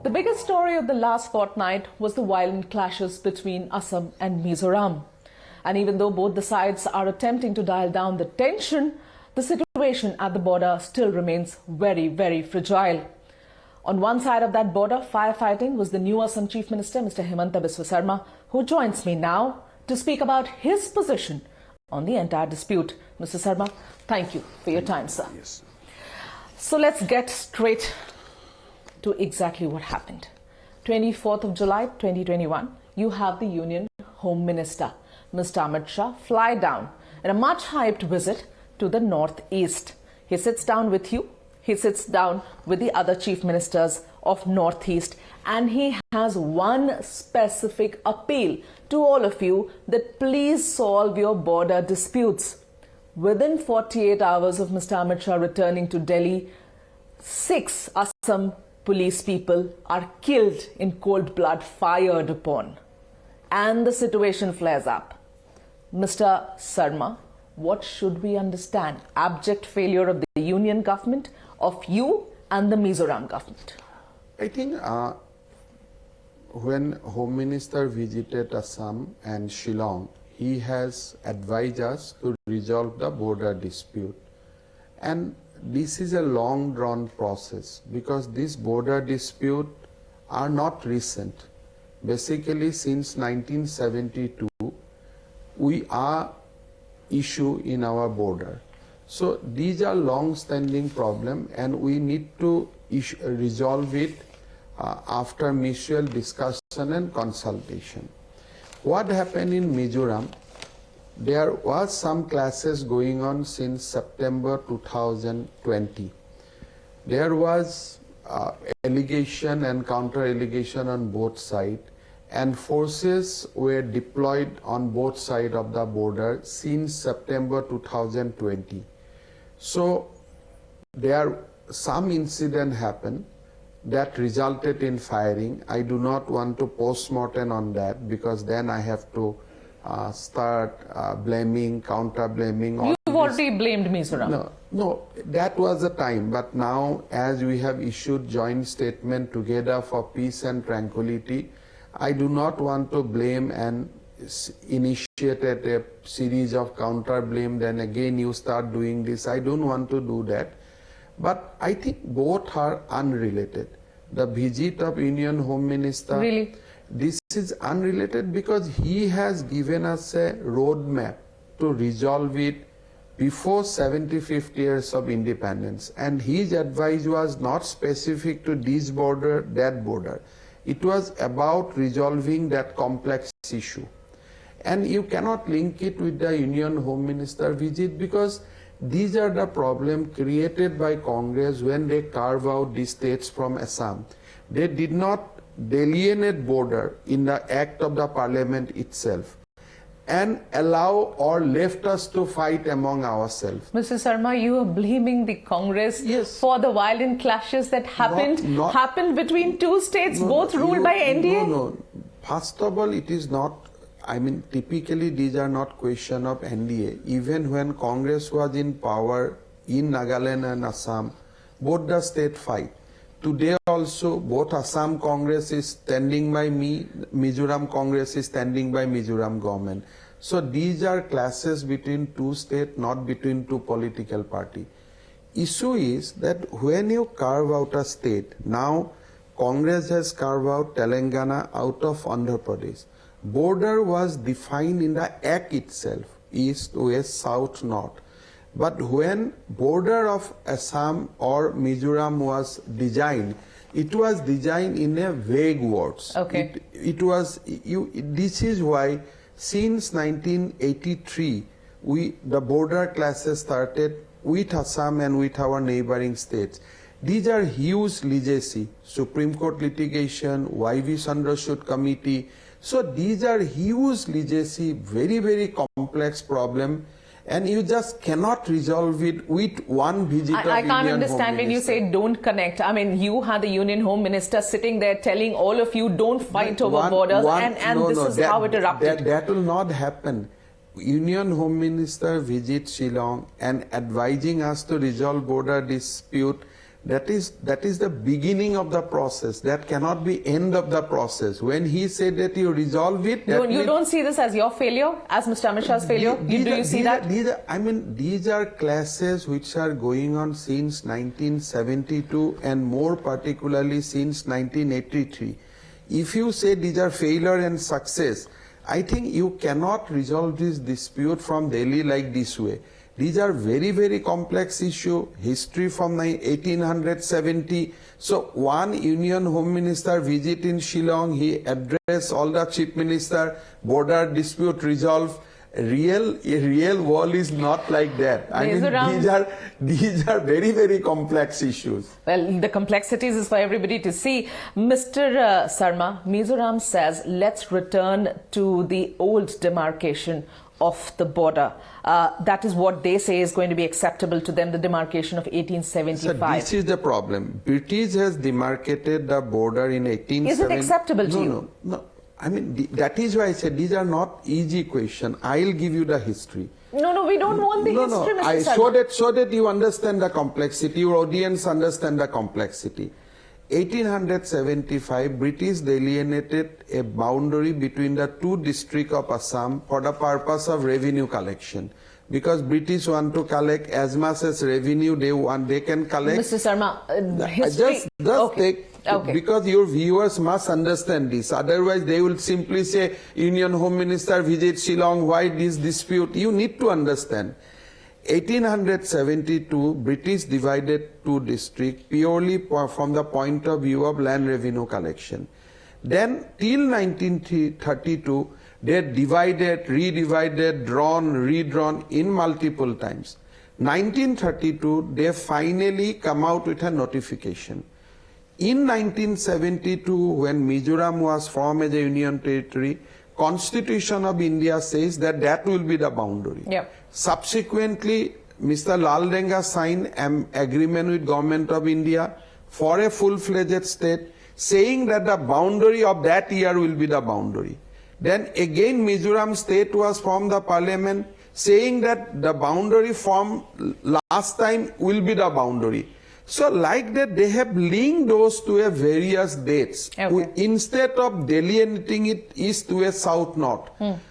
The biggest story of the last fortnight was the violent clashes between Assam and Mizoram. And even though both the sides are attempting to dial down the tension, the situation at the border still remains very, very fragile. On one side of that border, firefighting was the new Assam Chief Minister, Mr. Himanta Biswa Sarma, who joins me now to speak about his position on the entire dispute. Mr. Sarma, thank you for your time, sir. Yes. So let's get straight to exactly what happened. 24th of July 2021, you have the Union Home Minister, Mr. Amit Shah, fly down in a much hyped visit to the Northeast. He sits down with you, he sits down with the other chief ministers of Northeast, and he has one specific appeal to all of you that please solve your border disputes. Within 48 hours of Mr. Amit Shah returning to Delhi, 6 Assam police people are killed in cold blood, fired upon. And the situation flares up. Mr. Sarma, what should we understand? Abject failure of the union government, of you and the Mizoram government? I think when Home Minister visited Assam and Shillong, he has advised us to resolve the border dispute. And this is a long drawn process because these border disputes are not recent. Basically, since 1972, we are issue in our border. So these are long-standing problems, and we need to resolve it after mutual discussion and consultation. What happened in Mizoram? There was some clashes going on since September 2020. There was allegation and counter-allegation on both sides, and forces were deployed on both sides of the border since September 2020. So there some incident happened that resulted in firing. I do not want to post-mortem on that because then I have to start blaming, counter-blaming. You've already blamed Mizoram. No, that was the time. But now, as we have issued joint statement together for peace and tranquility, I do not want to blame and initiated a series of counter-blame, then again you start doing this. I don't want to do that. But I think both are unrelated. The visit of Union Home Minister, really? This is unrelated because he has given us a roadmap to resolve it before 75th years of independence. And his advice was not specific to this border, that border. It was about resolving that complex issue. And you cannot link it with the Union Home Minister visit because these are the problems created by Congress when they carve out the states from Assam. They did not delineate border in the act of the parliament itself and allow or left us to fight among ourselves. Mr. Sarma, you are blaming the Congress Yes. for the violent clashes that happened between two states, both ruled by NDA? No. First of all, it is not. I mean, typically these are not question of NDA. Even when Congress was in power in Nagaland and Assam, both the state fight. Today also, both Assam Congress is standing by me, Mizoram Congress is standing by Mizoram government. So these are clashes between two states, not between two political parties. Issue is that when you carve out a state, now Congress has carved out Telangana out of Andhra Pradesh. Border was defined in the act itself, east, west, south, north. But when border of Assam or Mizoram was designed, it was designed in a vague words. Okay. This is why since 1983, the border clashes started with Assam and with our neighboring states. These are huge legacy, Supreme Court litigation, YV Chandrachud committee. So these are huge legacy, very, very complex problem, and you just cannot resolve it with one visit of I can't Union understand Home when you Minister. say don't connect. I mean, you had the Union Home Minister sitting there telling all of you don't fight over borders, and this is how it erupted. That will not happen. Union Home Minister visits Shillong and advising us to resolve border dispute That is the beginning of the process. That cannot be end of the process. When he said that you resolve it, You don't see this as your failure, as Mr. Amit Shah's failure? Do you see that? These are clashes which are going on since 1972 and more particularly since 1983. If you say these are failure and success, I think you cannot resolve this dispute from Delhi like this way. These are very, very complex issue, history from 1870. So one Union Home Minister visit in Shillong, he addressed all the Chief Minister, border dispute resolved. Real world is not like that. I mean, these are very, very complex issues. Well, the complexities is for everybody to see. Mr. Sarma, Mizoram says, let's return to the old demarcation of the border. That is what they say is going to be acceptable to them, the demarcation of 1875. So this is the problem. British has demarcated the border in 1870. Is it acceptable to you? No. I mean, that is why I said these are not easy questions. I'll give you the history. No, we don't want the history, Mr. Sarma. So that you understand the complexity, your audience understand the complexity. 1875, British delineated a boundary between the two districts of Assam for the purpose of revenue collection. Because British want to collect as much as revenue they can collect. Mr. Sarma, history... Okay. Because your viewers must understand this. Otherwise, they will simply say, Union Home Minister visits Shillong, why this dispute? You need to understand. 1872, British divided two districts purely from the point of view of land revenue collection. Then, till 1932, they divided, redivided, drawn, redrawn in multiple times. 1932, they finally come out with a notification. In 1972, when Mizoram was formed as a union territory, Constitution of India says that will be the boundary. Yep. Subsequently, Mr. Laldenga signed an agreement with Government of India for a full-fledged state, saying that the boundary of that year will be the boundary. Then again, Mizoram state was formed the parliament, saying that the boundary formed last time will be the boundary. So like that, they have linked those to a various dates. Okay. Instead of delineating it east, west, south, north.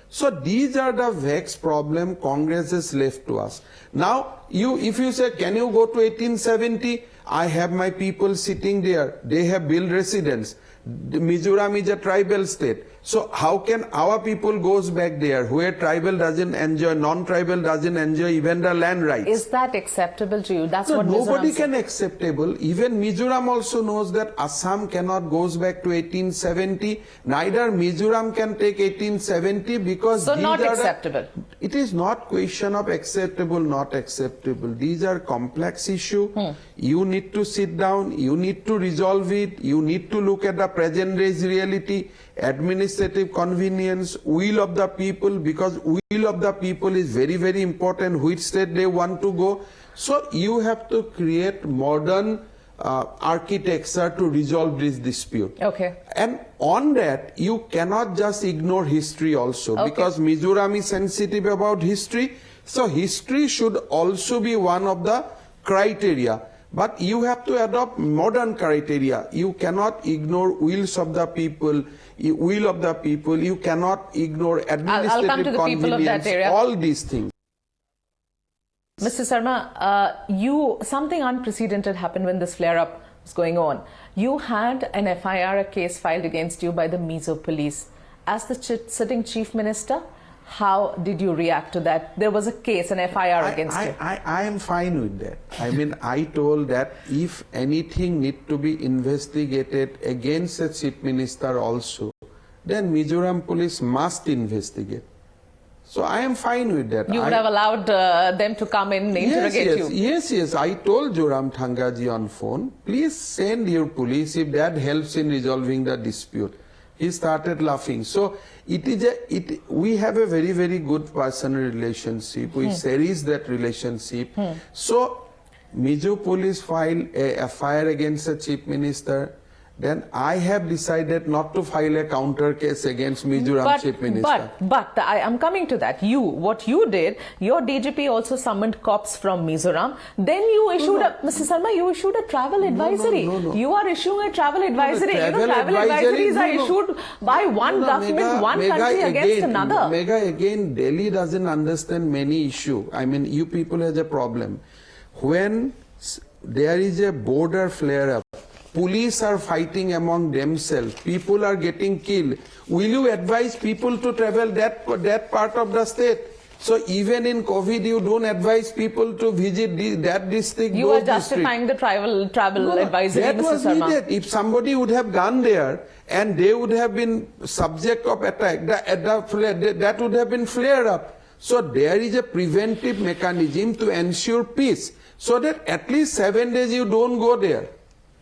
So these are the vexed problem Congress has left to us. Now, if you say, can you go to 1870? I have my people sitting there. They have built residence. Mizoram is a tribal state. So how can our people goes back there where tribal doesn't enjoy, non-tribal doesn't enjoy even the land rights? Is that acceptable to you? That's No, what nobody Mizoram can acceptable. Even Mizoram also knows that Assam cannot goes back to 1870. Neither Mizoram can take 1870 because So these not are acceptable. It is not question of acceptable, not acceptable. These are complex issue. You need to sit down. You need to resolve it. You need to look at the present day's reality, administrative convenience, will of the people, because will of the people is very, very important, which state they want to go. So you have to create modern architecture to resolve this dispute. Okay. And on that, you cannot just ignore history also, because Mizoram is sensitive about history. So history should also be one of the criteria. But you have to adopt modern criteria. You cannot ignore wills of the people, will of the people. You cannot ignore administrative I'll come to the people of that convenience, area. all these things. Mr. Sarma, something unprecedented happened when this flare-up was going on. You had an FIR, a case filed against you by the Mizo police. As the sitting chief minister, how did you react to that? There was a case, an FIR against you. I am fine with that. I mean, I told that if anything need to be investigated against a chief minister also, then Mizoram police must investigate. So I am fine with that. You would have allowed them to come in and interrogate you? Yes. I told Joram Thangaji on phone, please send your police if that helps in resolving the dispute. He started laughing. So we have a very, very good personal relationship. We cherish that relationship. So Mizo police filed a FIR against the chief minister, then I have decided not to file a counter case against Mizoram Chief Minister. But I am coming to that. What you did, your DGP also summoned cops from Mizoram. Then you issued Mr. Sarma, you issued a travel advisory. no. You are issuing a travel advisory. travel Advisories are no. issued by one government, one country against another. Mega, again, Delhi doesn't understand many issues. I mean, you people have a problem. When there is a border flare-up, police are fighting among themselves, people are getting killed. Will you advise people to travel that part of the state? So even in COVID, you don't advise people to visit that district. You are justifying the travel advisory, that Mr. was Sarma. needed. If somebody would have gone there and they would have been subject of attack, that would have been flared up. So there is a preventive mechanism to ensure peace, so that at least 7 days you don't go there.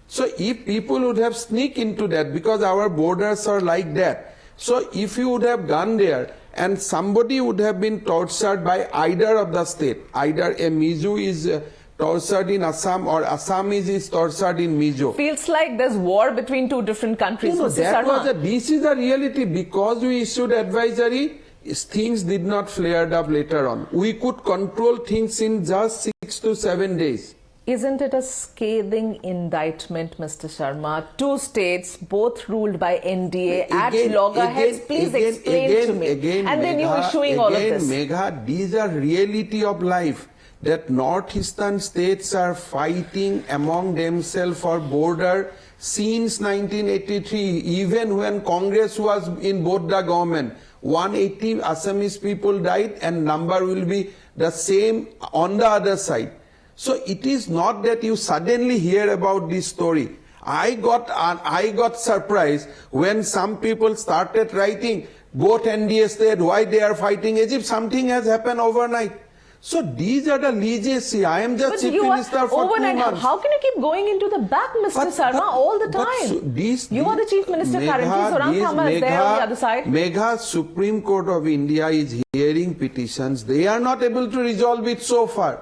So if people would have sneaked into that, because our borders are like that, so if you would have gone there and somebody would have been tortured by either of the state, either a Mizo is tortured in Assam or Assamese is tortured in Mizo. Feels like there's war between two different countries, No, Mr. Sarma. this is the reality. Because we issued advisory, things did not flare up later on. We could control things in just 6 to 7 days. Isn't it a scathing indictment, Mr. Sharma? Two states, both ruled by NDA, at loggerheads. Please explain to me. And then you issuing all of this. Megha, these are reality of life. That northeastern states are fighting among themselves for border since 1983. Even when Congress was in both the government, 180 Assamese people died, and number will be the same on the other side. So it is not that you suddenly hear about this story. I got surprised when some people started writing, both NDA state, why they are fighting as if something has happened overnight. So these are the legacy. I am just Chief Minister for overnight. 2 months. How can you keep going into the back, Mr. Sarma, all the time? You are the Chief Minister currently, so Ram Thamma is there on the other side. Megha, Supreme Court of India is hearing petitions. They are not able to resolve it so far.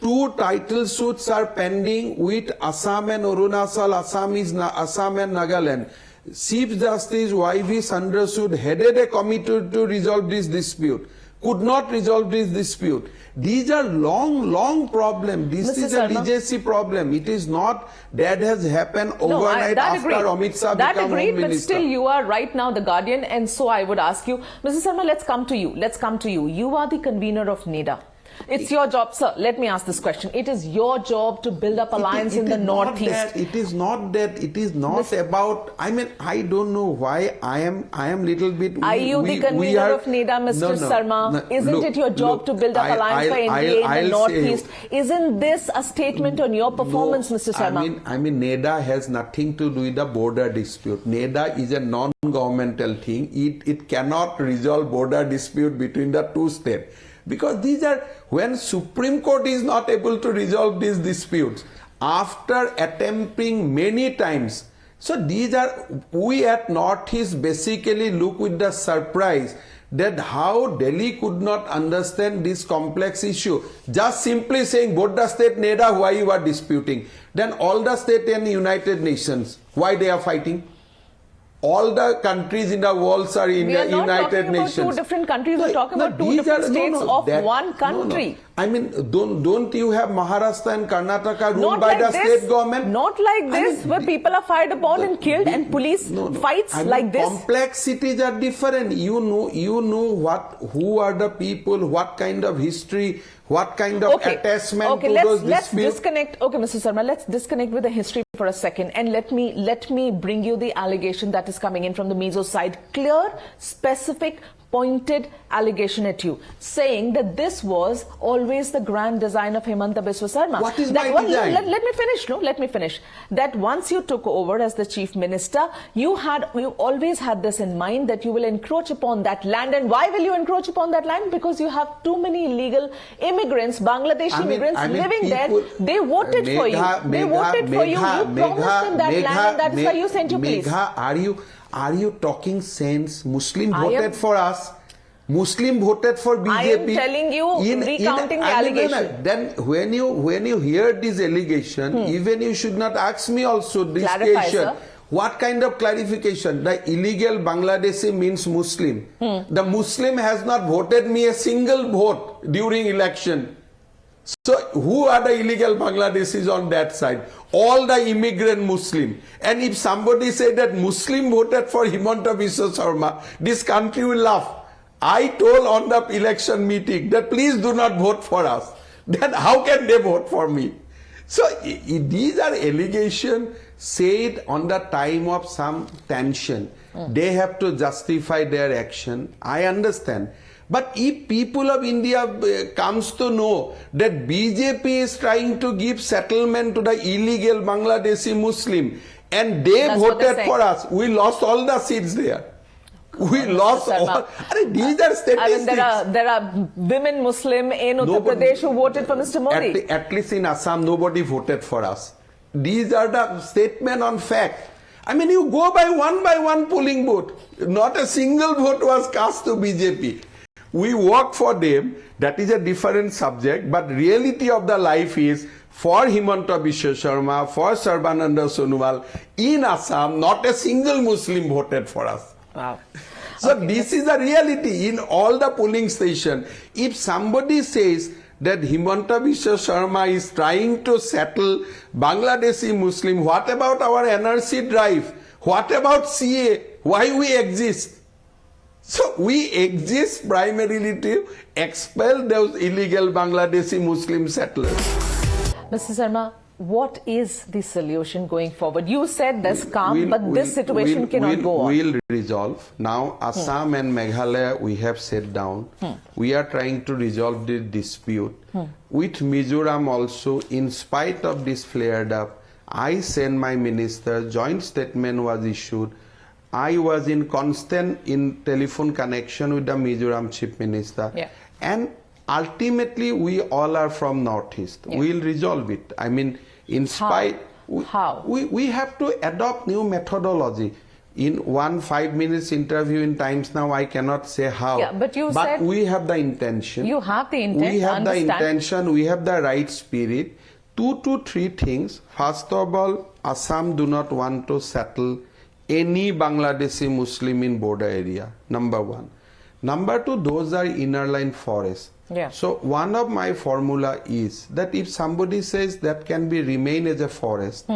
2 title suits are pending with Assam and Arunachal, Assam and Nagaland. Chief Justice Y.V. Chandrachud headed a committee to resolve this dispute. Could not resolve this dispute. These are long problems. This Mr. is Sarma, a legacy problem. It is not that has happened overnight after Amit Shah became Home Minister. But still you are right now the guardian, and so I would ask you, Mr. Sarma, let's come to you. You are the convener of NEDA. It's your job, sir. Let me ask this question. It is your job to build up alliance in the Northeast. It is not that. It is not about. I mean, I don't know why I am little bit. Are you the convener of NEDA, Mr. Sarma? Isn't it your job to build up alliance for NDA in the Northeast? Isn't this a statement on your performance, Mr. Sarma? I mean, NEDA has nothing to do with the border dispute. NEDA is a non-governmental thing. It cannot resolve border dispute between the 2 states. Because these are, when Supreme Court is not able to resolve these disputes, after attempting many times, so these are, we at Northeast basically look with the surprise that how Delhi could not understand this complex issue. Just simply saying, both the state NEDA, why you are disputing? Then all the state and United Nations, why they are fighting? All the countries in the world are in the United Nations. We are not talking about 2 different countries. We're talking about 2 different states of one country. I mean, don't you have Maharashtra and Karnataka ruled by the state government? Not like this, where people are fired upon and killed, and police fights like this. Complexities are different. You know who are the people, what kind of history, what kind of attachment to those disputes. Let's disconnect. Okay, Mr. Sarma, let's disconnect with the history for a second, and let me bring you the allegation that is coming in from the Mizo side. Clear, specific, pointed allegation at you, saying that this was always the grand design of Himanta Biswa Sarma. What is my design? Let me finish. That once you took over as the chief minister, you always had this in mind, that you will encroach upon that land. And why will you encroach upon that land? Because you have too many illegal immigrants, Bangladeshi immigrants living there. They voted for you. They voted for you. You promised them that land, and that's why you sent your police. Are you talking sense? Muslim voted for us. Muslim voted for BJP. I am telling you, recounting the allegation. Then when you hear this allegation, even you should not ask me also this Clarify, question. sir. What kind of clarification? The illegal Bangladeshi means Muslim. The Muslim has not voted me a single vote during election. So who are the illegal Bangladeshis on that side? All the immigrant Muslim. And if somebody say that Muslim voted for Himanta Biswa Sharma, this country will laugh. I told on the election meeting that please do not vote for us. Then how can they vote for me? So these are allegations said on the time of some tension. They have to justify their action. I understand. But if people of India comes to know that BJP is trying to give settlement to the illegal Bangladeshi Muslim and they That's what voted they're for saying. us, we lost all the seats there. We lost Sharma. all. I mean, these are statistics. I mean, there are women Muslim in Uttar Nobody- Pradesh who voted for Mr. Modi. At least in Assam, nobody voted for us. These are the statement on fact. I mean, you go by one polling booth. Not a single vote was cast to BJP. We work for them. That is a different subject. But reality of the life is for Himanta Biswa Sharma, for Sarbananda Sonowal, in Assam, not a single Muslim voted for us. Wow. So this is the reality in all the polling station. If somebody says that Himanta Biswa Sharma is trying to settle Bangladeshi Muslim, what about our NRC drive? What about CA? Why we exist? So we exist primarily to expel those illegal Bangladeshi Muslim settlers. Mr. Sharma, what is the solution going forward? You said there's calm, We'll- but this situation we'll- cannot go on. We'll resolve. Now, Assam and Meghalaya, we have sat down. We are trying to resolve the dispute. With Mizoram also, in spite of this flared up, I sent my minister, joint statement was issued. I was in constant telephone connection with the Mizoram Chief Minister. Yeah. And ultimately, we all are from Northeast. Yeah. We'll resolve it. I mean, in spite... How? We have to adopt new methodology. In 5 minutes interview in Times Now, I cannot say how. Yeah, but you said- we have the intention. You have the intent, We have the understand. intention. We have the right spirit. 2 to 3 things. First of all, Assam do not want to settle any Bangladeshi Muslim in border area. Number 1. Number 2, those are inner line forests. Yeah. So one of my formula is that if somebody says that can be remain as a forest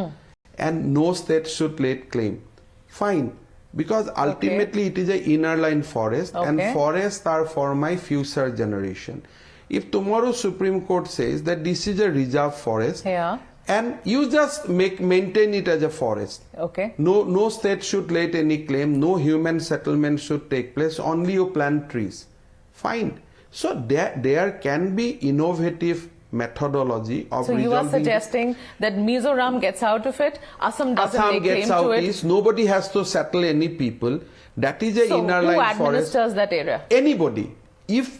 and no state should lay claim, fine. Because ultimately it is a inner line forest and Okay. forests are for my future generation. If tomorrow Supreme Court says that this is a reserve forest Yeah. and you just maintain it as a forest, Okay. no state should lay any claim, no human settlement should take place, only you plant trees. Fine. So there can be innovative methodology of So you are resolving. suggesting that Mizoram gets out of it, Assam doesn't Assam lay claim gets to out it. is nobody has to settle any people. That is a So inner who line forest. administers that area? Anybody. If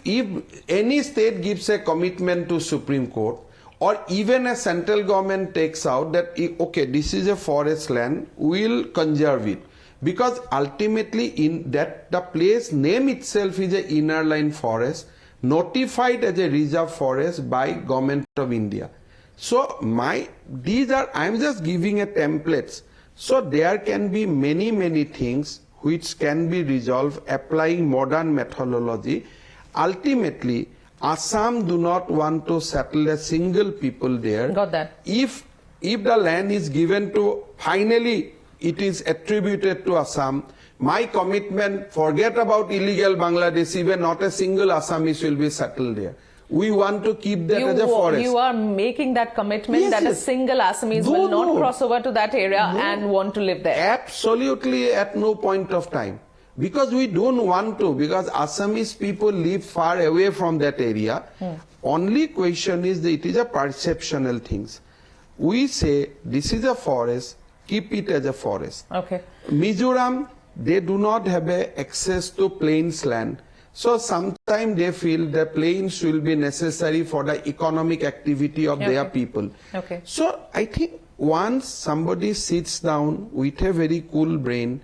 any state gives a commitment to Supreme Court, or even a central government takes out that okay, this is a forest land, we'll conserve it, because ultimately in that the place name itself is a inner line forest, notified as a reserve forest by Government of India. So I'm just giving a templates. So there can be many things which can be resolved applying modern methodology. Ultimately, Assam do not want to settle a single people there. Got that. If the land is given to, finally it is attributed to Assam, my commitment, forget about illegal Bangladesh, even not a single Assamese will be settled there. We want to keep that as a forest. You are making that commitment Yes, that a yes. single Assamese No, will not no. cross over to that area and want to live there. Absolutely at no point of time. Because we don't want to, because Assamese people live far away from that area. Only question is that it is a perceptional things. We say this is a forest, keep it as a forest. Okay. Mizoram, they do not have access to plains land. So sometimes they feel the plains will be necessary for the economic activity of their people. Okay. So I think once somebody sits down with a very cool brain,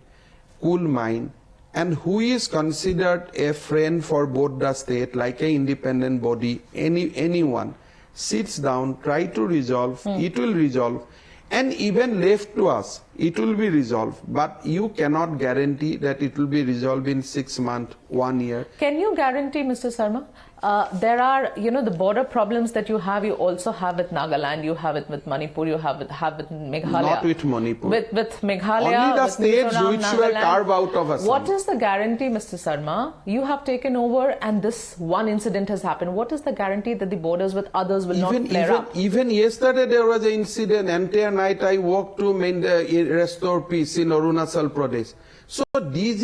cool mind, and who is considered a friend for both the state, like an independent body, anyone, sits down, try to resolve, it will resolve. And even left to us, it will be resolved, but you cannot guarantee that it will be resolved in 6 months, 1 year. Can you guarantee, Mr. Sarma, there are, the border problems that you also have with Nagaland, you have it with Manipur, you have it with Meghalaya. Not with Manipur. With Meghalaya, only the with states Mizoram, which Nagaland. were carved out of Assam. What is the guarantee, Mr. Sarma? You have taken over and this one incident has happened. What is the guarantee that the borders with others will not flare up? Even yesterday there was an incident. Entire night I walked to restore peace in Arunachal Pradesh. So this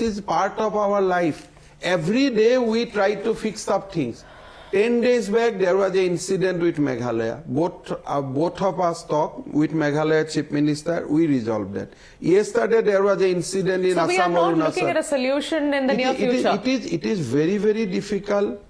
is part of our life. Every day we try to fix up things. 10 days back there was an incident with Meghalaya. Both of us talked with Meghalaya Chief Minister. We resolved that. Yesterday there was an incident in Assam. So we are not looking at a solution in the near future. It is very, very difficult.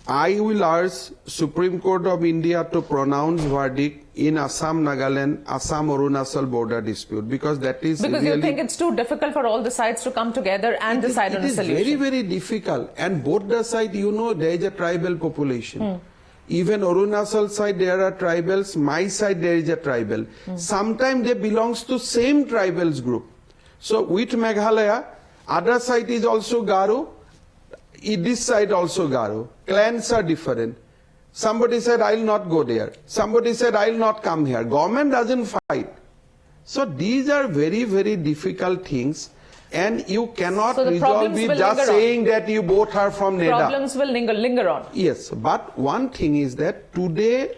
I will urge Supreme Court of India to pronounce verdict in Assam, Nagaland, Assam, Arunachal border dispute, because that is because really, you think it's too difficult for all the sides to come together and decide on a solution. It is very, very difficult. And both the side, there is a tribal population. Even Arunachal side, there are tribals. My side, there is a tribal. Sometimes they belongs to same tribals group. So with Meghalaya, other side is also Garo. This side also Garo. Clans are different. Somebody said, I'll not go there. Somebody said, I'll not come here. Government doesn't fight. So these are very, very difficult things. And you cannot resolve it just saying that you both are from NEDA. Problems will linger on. Yes, but one thing is that today,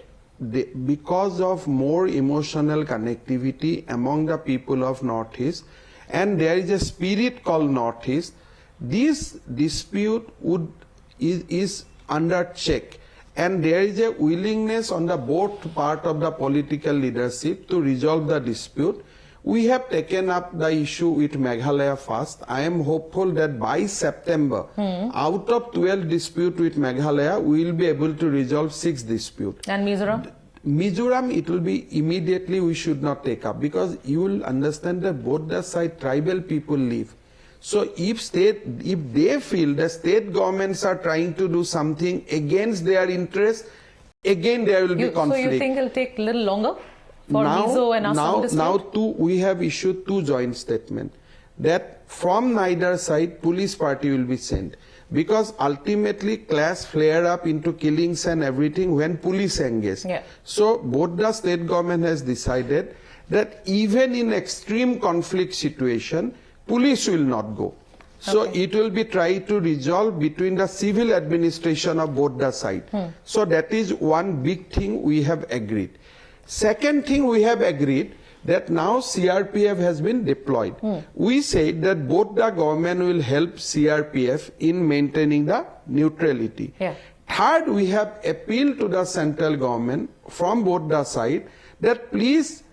because of more emotional connectivity among the people of Northeast, and there is a spirit called Northeast, this dispute is under check, and there is a willingness on the both part of the political leadership to resolve the dispute. We have taken up the issue with Meghalaya first. I am hopeful that by September, out of 12 disputes with Meghalaya, we will be able to resolve 6 disputes. And Mizoram? Mizoram, it will be immediately we should not take up, because you will understand that both the side tribal people live. So if they feel the state governments are trying to do something against their interest, again there will be conflict. So you think it will take a little longer for Mizo and Assam dispute? Now we have issued 2 joint statements that from neither side police party will be sent, because ultimately clash flare up into killings and everything when police engage. Yeah. So both the state government has decided that even in extreme conflict situation, police will not go. So it will be tried to resolve between the civil administration of both the sides. So that is one big thing we have agreed. Second thing we have agreed that now CRPF has been deployed. We said that both the government will help CRPF in maintaining the neutrality. Yeah. Third, we have appealed to the central government from both the sides that please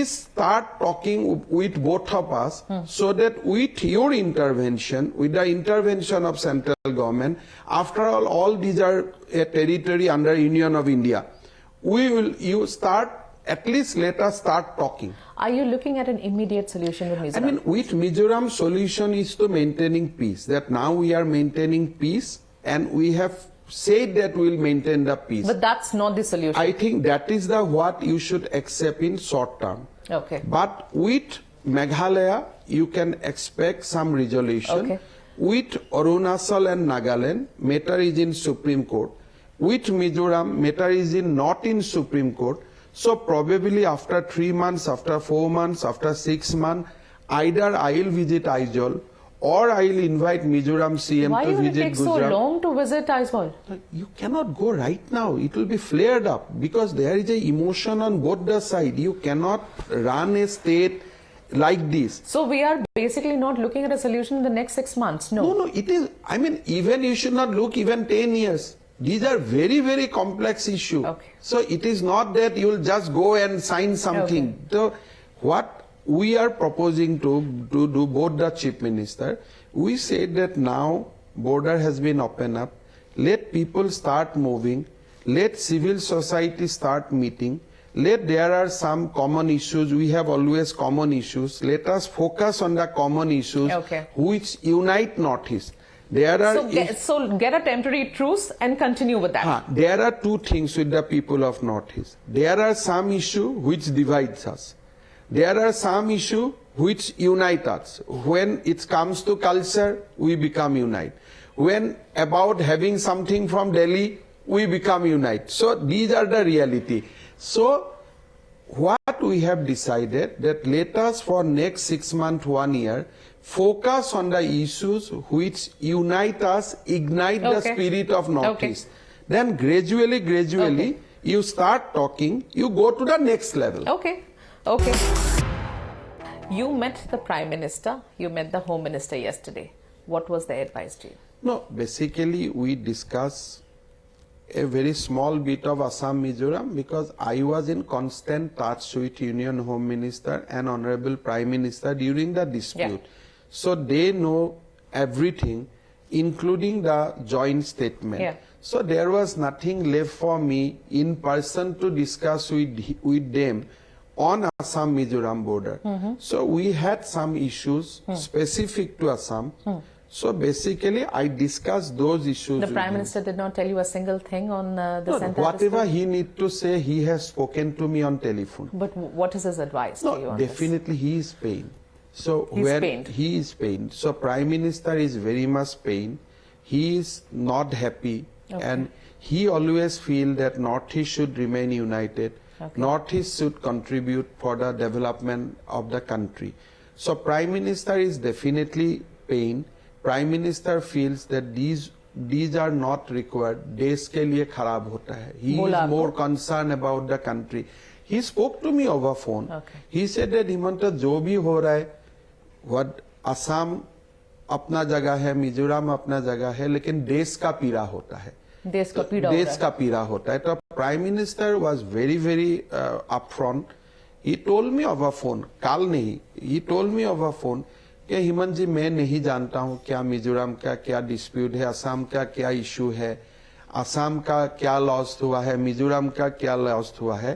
start talking with both of us so that with your intervention, with the intervention of central government, after all these are a territory under Union of India, at least let us start talking. Are you looking at an immediate solution with Mizoram? I mean, with Mizoram, solution is to maintaining peace. That now we are maintaining peace, and we have said that we will maintain the peace. But that's not the solution. I think that is what you should accept in short term. Okay. But with Meghalaya, you can expect some resolution. Okay. With Arunachal and Nagaland, matter is in Supreme Court. With Mizoram, matter is not in Supreme Court. So probably after 3 months, after 4 months, after 6 months, either I will visit Aizawl or I will invite Mizoram CM Why to will it visit take Gujarat. so long to visit Aizawl? You cannot go right now. It will be flared up, because there is an emotion on both the sides. You cannot run a state like this. So we are basically not looking at a solution in the next 6 months. No. No, it is, I mean, even you should not look even 10 years. These are very, very complex issues. Okay. So it is not that you will just go and sign something. Okay. So what we are proposing to do, both the Chief Minister, we said that now border has been opened up. Let people start moving. Let civil society start meeting. There are some common issues. We have always common issues. Let us focus on the common issues which unite Northeast. So get a temporary truce and continue with that. There are 2 things with the people of Northeast. There are some issue which divides us. There are some issues which unite us. When it comes to culture, we become unite. When about having something from Delhi, we become unite. So these are the reality. So what we have decided that let us for next 6 months, 1 year, focus on the issues which unite us, ignite the Okay. spirit of Northeast. Okay. Then gradually, Okay. you start talking, you go to the next level. Okay. Okay. You met the Prime Minister, you met the Home Minister yesterday. What was their advice to you? No, basically we discuss a very small bit of Assam Mizoram because I was in constant touch with Union Home Minister and Honorable Prime Minister during the dispute. Yeah. So they know everything, including the joint statement. Yeah. So there was nothing left for me in person to discuss with them on Assam Mizoram border. So we had some issues specific to Assam. So basically I discussed those issues The with Prime him. Minister did not tell you a single thing on the No, center whatever dispute? he need to say, he has spoken to me on telephone. But what is his advice to you No, on definitely he is pained. So He's when pained. he is pained, so Prime Minister is very much pained. He is not happy, Okay. and he always feel that Northeast should remain united. Okay. Northeast should contribute for the development of the country. So Prime Minister is definitely pained. Prime Minister feels that these are not required. देश के लिए खराब होता है. He बोला is आपको? more concerned about the country. He spoke to me over phone. Okay. He said that Himanta जो भी हो रहा है, what Assam अपना जगह है, मिजोरम अपना जगह है, लेकिन देश का पीड़ा होता है. देश का पीड़ा हो देश रहा का पीड़ा होता है. तो prime minister was very very upfront. He told me over phone, कल नहीं, he told me over phone कि हिमंत जी मैं नहीं जानता हूं क्या मिजोरम का क्या डिस्प्यूट है, असम का क्या इशू है, असम का क्या लॉस हुआ है, मिजोरम का क्या लॉस हुआ है,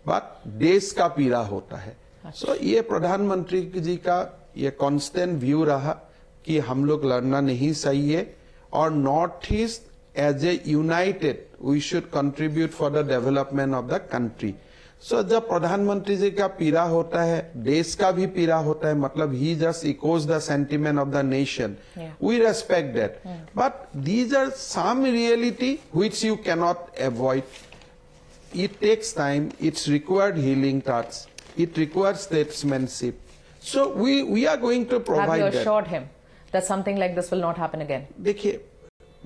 बट देश का पीड़ा होता है. सो ये प्रधानमंत्री जी का ये कांस्टेंट व्यू रहा कि हम लोग लड़ना नहीं सही है और north east as a united we should contribute for the development of the country. So जब प्रधानमंत्री जी का पीड़ा होता है, देश का भी पीड़ा होता है, मतलब he just echoes the sentiment of the nation. Yeah. We respect that. But these are some reality which you cannot avoid. It takes time, it's required healing touch, it requires statesmanship. So we are going to Have provide you that. assured him that something like this will not happen again? देखिए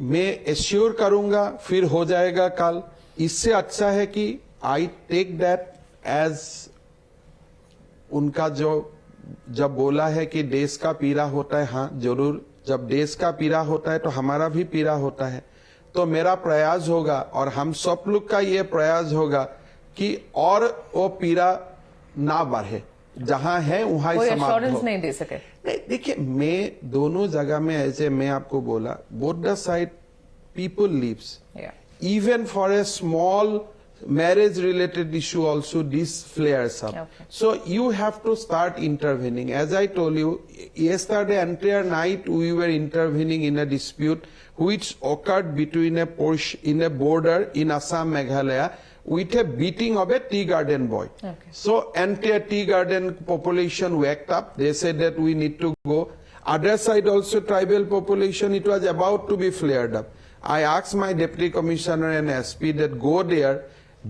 मैं assure करूंगा फिर हो जाएगा कल. इससे अच्छा है कि आई टेक दैट एज उनका जो जब बोला है कि देश का पीड़ा होता है, हाँ जरूर जब देश का पीड़ा होता है तो हमारा भी पीड़ा होता है. तो मेरा प्रयास होगा और हम सब लोग का ये प्रयास होगा कि और वो पीड़ा ना बढ़े, जहां है वहां कोई समाप्त assurance हो. नहीं दे सके. नहीं, देखिए मैं दोनों जगह में ऐसे मैं आपको बोला both the side people lives Yeah. even for a small marriage related issue also this flares up. Okay. So you have to start intervening. As I told you yesterday entire night we were intervening in a dispute which occurred between a Porsche in a border in Assam Meghalaya with a beating of a tea garden boy. Okay. So entire tea garden population waked up. They said that we need to go. Other side also tribal population, it was about to be flared up. I asked my deputy commissioner and SP that go there,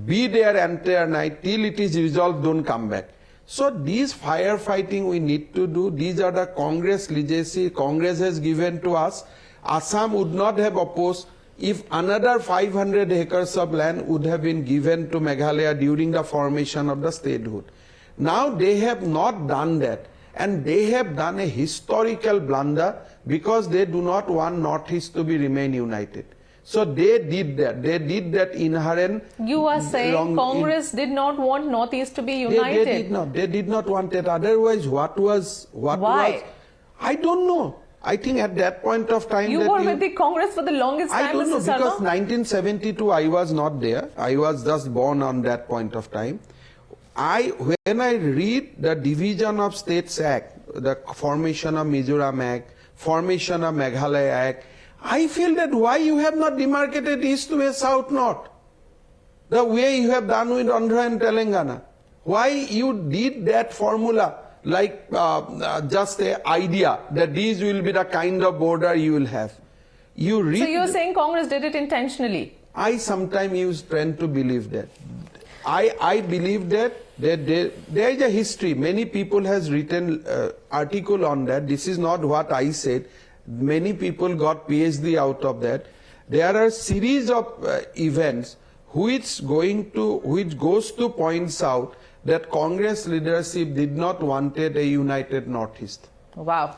be there entire night till it is resolved, don't come back. So these firefighting we need to do. These are the Congress legacy Congress has given to us. Assam would not have opposed if another 500 acres of land would have been given to Meghalaya during the formation of the statehood. Now they have not done that, and they have done a historical blunder because they do not want Northeast to be remain united. So they did that. They did that inherent. You are saying Congress did not want Northeast to be united. They did not. They did not want it. Otherwise, what was? Why? I don't know. I think at that point of time You that were with the Congress for the longest time, I don't know, Mr. because Sarma. 1972 I was not there. I was just born on that point of time. When I read the Division of States Act, the formation of Mizoram Act, formation of Meghalaya Act, I feel that why you have not demarcated East, West, South, North, the way you have done with Andhra and Telangana. Why you did that formula? Like just a idea that these will be the kind of border you will have. You read. So you're saying Congress did it intentionally? I sometimes use tend to believe that. I believe that there is a history. Many people has written article on that. This is not what I said. Many people got PhD out of that. There are series of events which goes to points out that Congress leadership did not wanted a united Northeast. Wow.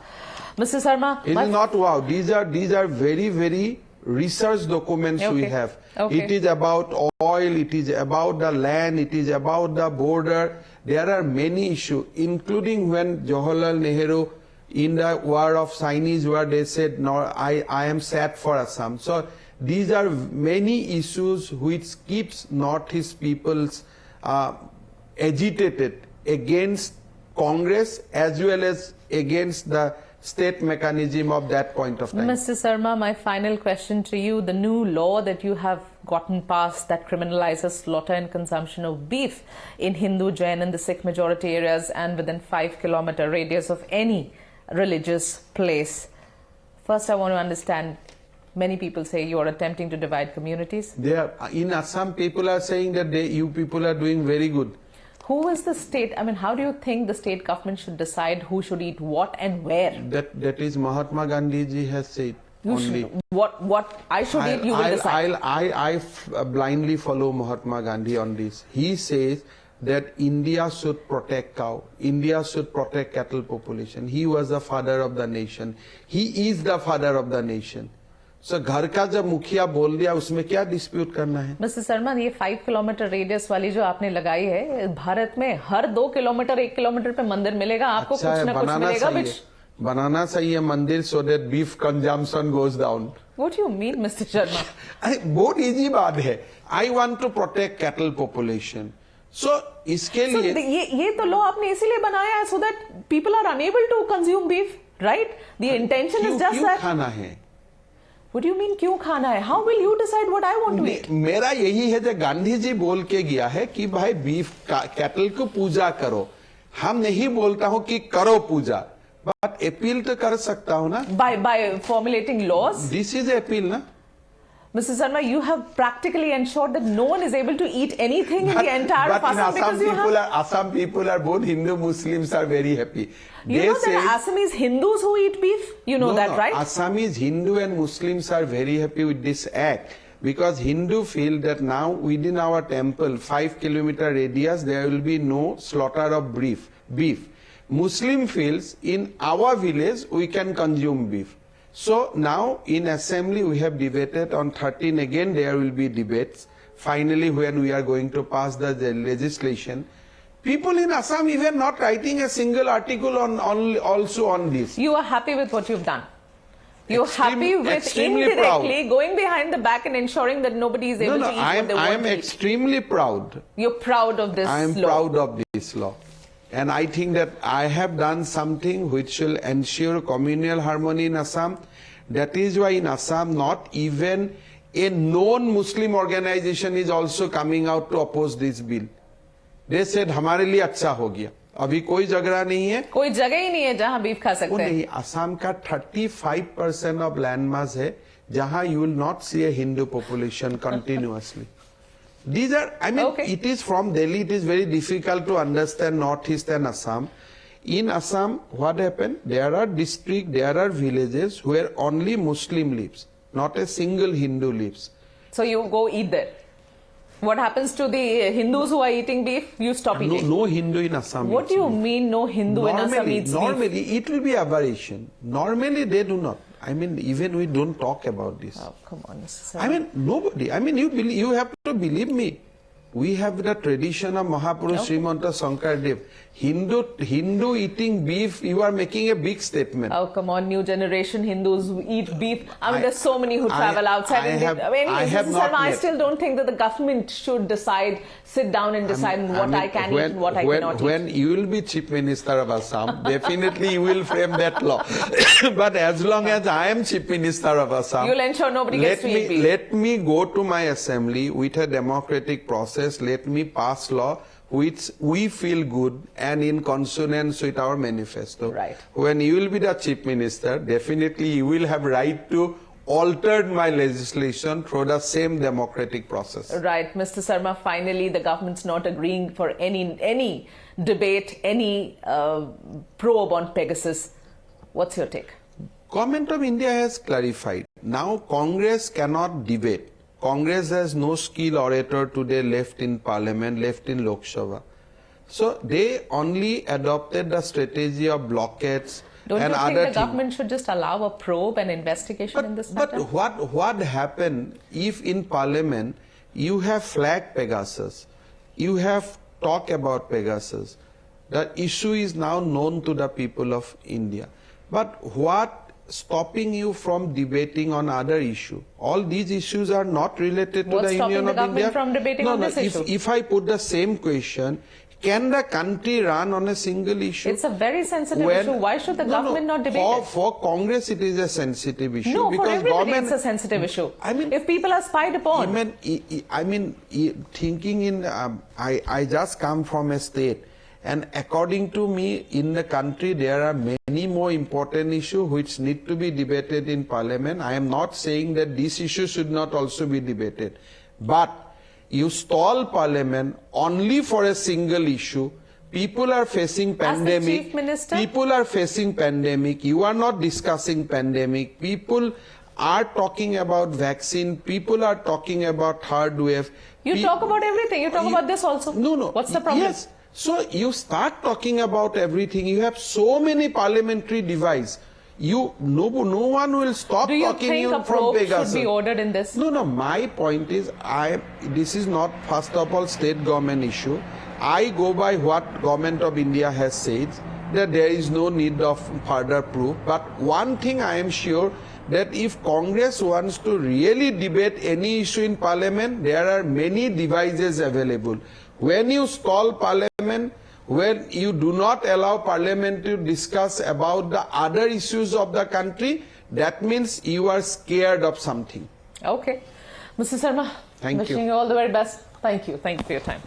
Mr. Sarma. It is not wow. These are very, very research documents we have. Okay. It is about oil, it is about the land, it is about the border. There are many issues, including when Jawaharlal Nehru in the war of Chinese war, they said, no, I am sad for Assam. So these are many issues which keeps Northeast peoples agitated against Congress as well as against the state mechanism of that point of time. Mr. Sarma, my final question to you. The new law that you have gotten passed that criminalizes slaughter and consumption of beef in Hindu, Jain and the Sikh majority areas and within 5-kilometer radius of any religious place. First, I want to understand, many people say you are attempting to divide communities. In Assam, people are saying that you people are doing very good. Who is the state? I mean, how do you think the state government should decide who should eat what and where? That is Mahatma Gandhi ji has said. What I should eat, you will decide. I blindly follow Mahatma Gandhi on this. He says that India should protect cow. India should protect cattle population. He was the father of the nation. He is the father of the nation. So घर का जब मुखिया बोल दिया उसमें क्या dispute करना है? मिस्टर शर्मा, ये 5 किलोमीटर रेडियस वाली जो आपने लगाई है, भारत में हर 2 किलोमीटर 1 किलोमीटर पे मंदिर मिलेगा, आपको कुछ ना कुछ मिलेगा. बनाना चाहिए मंदिर so that beef consumption goes down. What do you mean, Mr. Sharma? बहुत इजी बात है. I want to protect cattle population. So इसके लिए ये तो लॉ आपने इसीलिए बनाया है so that people are unable to consume beef, right? The intention is just that. क्यों खाना है? What do you mean क्यों खाना है? How will you decide what I want to eat? मेरा यही है जो गांधी जी बोल के गया है कि भाई बीफ कैटल को पूजा करो. हम नहीं बोलता हूं कि करो पूजा, बट अपील तो कर सकता हूं ना. By formulating laws. This is appeal ना. Mr. Sarma, you have practically ensured that no one is able to eat anything in the entire of Assam because you have... Assam people are both Hindu Muslims are very happy. You know there are Assamese Hindus who eat beef? You know that, right? Assamese Hindu and Muslims are very happy with this act because Hindu feel that now within our temple, 5-kilometer radius, there will be no slaughter of beef. Muslim feels in our village we can consume beef. So now in assembly we have debated on 13 again there will be debates. Finally when we are going to pass the legislation, people in Assam even not writing a single article also on this. You are happy with what you've done? You're happy with indirectly going behind the back and ensuring that nobody is able to eat what they want I am extremely proud. You're proud of this law? I am proud of this law. And I think that I have done something which will ensure communal harmony in Assam. That is why in Assam, not even a known Muslim organization is also coming out to oppose this bill. They said, हमारे लिए अच्छा हो गया. अभी कोई झगड़ा नहीं है. कोई जगह ही नहीं है जहां बीफ खा सकते हैं. नहीं, असम का 35% of land mass है जहां you will not see a Hindu population continuously. These are, I mean, it is from Delhi, it is very difficult to understand Northeast and Assam. In Assam, what happened? There are districts, there are villages where only Muslim lives, not a single Hindu lives. So you go eat there. What happens to the Hindus who are eating beef? You stop eating. No Hindu in Assam. What do you mean no Hindu in Assam eats beef? Normally, it will be aberration. Normally, they do not. I mean, even we don't talk about this. Oh, come on. I mean, nobody. I mean, you have to believe me. We have the tradition of Mahapurush Srimanta Sankardev. Hindu eating beef, you are making a big statement. Oh, come on, new generation Hindus who eat beef. I mean, there's so many who travel outside. I still don't think that the government should decide, sit down and decide what I can eat and what I cannot eat. When you will be Chief Minister of Assam, definitely you will frame that law. But as long as I am Chief Minister of Assam, you'll ensure nobody gets to eat beef. Let me go to my assembly with a democratic process. Let me pass law which we feel good and in consonance with our manifesto. Right. When you will be the chief minister, definitely you will have right to alter my legislation through the same democratic process. Right, Mr. Sarma, finally the government's not agreeing for any debate, any probe on Pegasus. What's your take? Government of India has clarified. Now Congress cannot debate. Congress has no skilled orator today left in Parliament, left in Lok Sabha. So they only adopted the strategy of blockades. Don't and you think other the government should just allow a probe and investigation in this matter? But what happened if in Parliament you have flagged Pegasus, you have talked about Pegasus, the issue is now known to the people of India. But what stopping you from debating on other issue? All these issues are not related to What's the stopping Union the of government India. from debating on this issue? If I put the same question, can the country run on a single issue? It's a very sensitive issue. Why should the government not debate it? For Congress, it is a sensitive issue. No, because for everybody government, it's a sensitive issue. I mean, if people are spied upon. Thinking in, I just come from a state, and according to me, in the country, there are many more important issues which need to be debated in Parliament. I am not saying that this issue should not also be debated. But you stall Parliament only for a single issue. People are facing pandemic. As the Chief Minister? People are facing pandemic. You are not discussing pandemic. People are talking about vaccine. People are talking about third wave. You talk about everything. You talk about this also. No. What's the problem? Yes. So you start talking about everything. You have so many parliamentary devices. No one will stop Do you talking think a from probe Pegasus. should be ordered in this? No. My point is, this is not first of all state government issue. I go by what Government of India has said, that there is no need of further proof. But one thing I am sure, that if Congress wants to really debate any issue in Parliament, there are many devices available. When you stall Parliament, when you do not allow Parliament to discuss about the other issues of the country, that means you are scared of something. Okay. Mr. Sarma, Thank you. wishing you all the very best. Thank you. Thank you for your time.